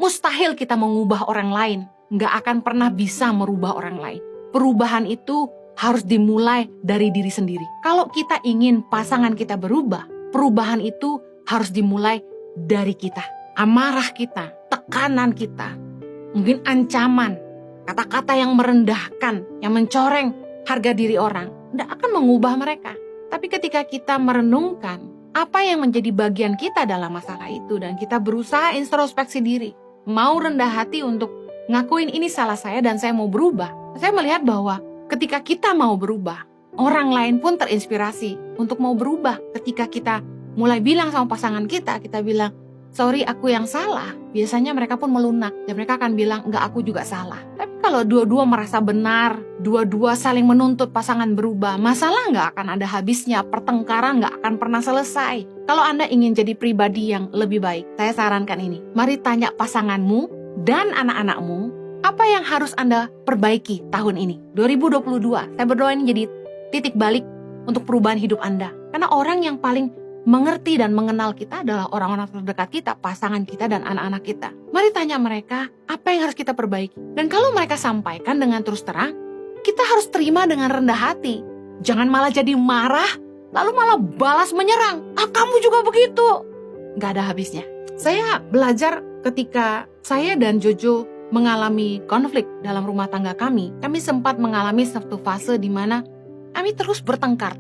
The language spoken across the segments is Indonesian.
Mustahil kita mengubah orang lain. Nggak akan pernah bisa merubah orang lain. Perubahan itu harus dimulai dari diri sendiri. Kalau kita ingin pasangan kita berubah, perubahan itu harus dimulai dari kita. Amarah kita, tekanan kita, mungkin ancaman, kata-kata yang merendahkan, yang mencoreng harga diri orang, tidak akan mengubah mereka. Tapi ketika kita merenungkan apa yang menjadi bagian kita dalam masalah itu, dan kita berusaha introspeksi diri, mau rendah hati untuk ngakuin ini salah saya dan saya mau berubah. Saya melihat bahwa ketika kita mau berubah, orang lain pun terinspirasi untuk mau berubah. Ketika kita mulai bilang sama pasangan kita bilang, sorry aku yang salah, biasanya mereka pun melunak dan mereka akan bilang, enggak aku juga salah. Tapi kalau dua-dua merasa benar, dua-dua saling menuntut pasangan berubah, masalah enggak akan ada habisnya, pertengkaran enggak akan pernah selesai. Kalau Anda ingin jadi pribadi yang lebih baik, saya sarankan ini, mari tanya pasanganmu dan anak-anakmu, apa yang harus Anda perbaiki tahun ini, 2022. Saya berdoa ini jadi titik balik untuk perubahan hidup Anda. Karena orang yang paling mengerti dan mengenal kita adalah orang-orang terdekat kita, pasangan kita dan anak-anak kita. Mari tanya mereka, apa yang harus kita perbaiki. Dan kalau mereka sampaikan dengan terus terang, kita harus terima dengan rendah hati. Jangan malah jadi marah, lalu malah balas menyerang. Kamu juga begitu. Gak ada habisnya. Saya belajar ketika saya dan Jojo mengalami konflik dalam rumah tangga kami sempat mengalami satu fase di mana kami terus bertengkar.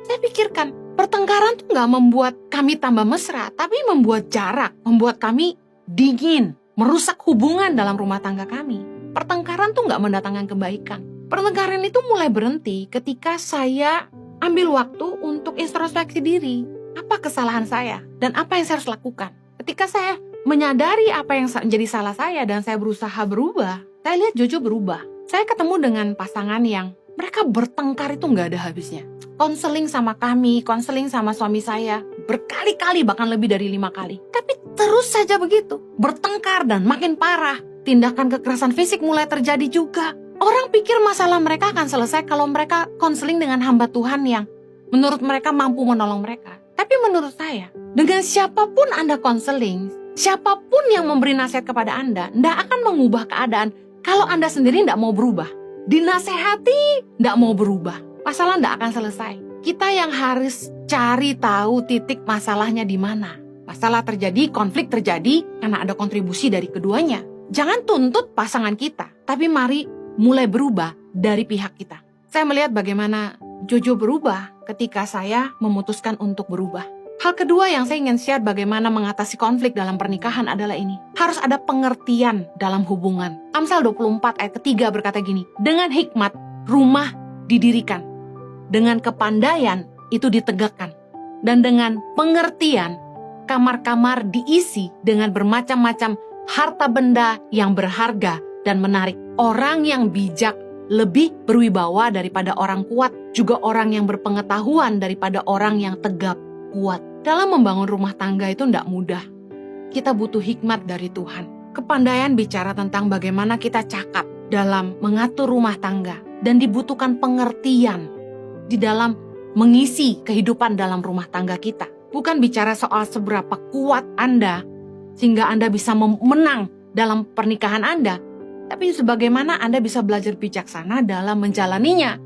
Saya pikirkan, pertengkaran tuh gak membuat kami tambah mesra, tapi membuat jarak, membuat kami dingin, merusak hubungan dalam rumah tangga kami. Pertengkaran tuh gak mendatangkan kebaikan. Pertengkaran itu mulai berhenti ketika saya ambil waktu untuk introspeksi diri. Apa kesalahan saya dan apa yang saya harus lakukan? Ketika saya menyadari apa yang menjadi salah saya dan saya berusaha berubah, saya lihat Jojo berubah. Saya ketemu dengan pasangan yang mereka bertengkar itu nggak ada habisnya. Konseling sama kami, konseling sama suami saya, berkali-kali bahkan lebih dari 5 kali. Tapi terus saja begitu, bertengkar dan makin parah. Tindakan kekerasan fisik mulai terjadi juga. Orang pikir masalah mereka akan selesai kalau mereka konseling dengan hamba Tuhan yang menurut mereka mampu menolong mereka. Tapi menurut saya, dengan siapapun Anda konseling, siapapun yang memberi nasihat kepada Anda, tidak akan mengubah keadaan kalau Anda sendiri tidak mau berubah. Dinasehati, tidak mau berubah. Masalah tidak akan selesai. Kita yang harus cari tahu titik masalahnya di mana. Masalah terjadi, konflik terjadi karena ada kontribusi dari keduanya. Jangan tuntut pasangan kita, tapi mari mulai berubah dari pihak kita. Saya melihat bagaimana Jojo berubah ketika saya memutuskan untuk berubah. Hal kedua yang saya ingin share bagaimana mengatasi konflik dalam pernikahan adalah ini. Harus ada pengertian dalam hubungan. Amsal 24 ayat ketiga berkata gini, dengan hikmat rumah didirikan, dengan kepandaian itu ditegakkan, dan dengan pengertian kamar-kamar diisi dengan bermacam-macam harta benda yang berharga dan menarik. Orang yang bijak lebih berwibawa daripada orang kuat, juga orang yang berpengetahuan daripada orang yang tegap kuat. Dalam membangun rumah tangga itu tidak mudah. Kita butuh hikmat dari Tuhan. Kepandaian bicara tentang bagaimana kita cakap dalam mengatur rumah tangga. Dan dibutuhkan pengertian di dalam mengisi kehidupan dalam rumah tangga kita. Bukan bicara soal seberapa kuat Anda sehingga Anda bisa menang dalam pernikahan Anda. Tapi sebagaimana Anda bisa belajar bijaksana dalam menjalaninya.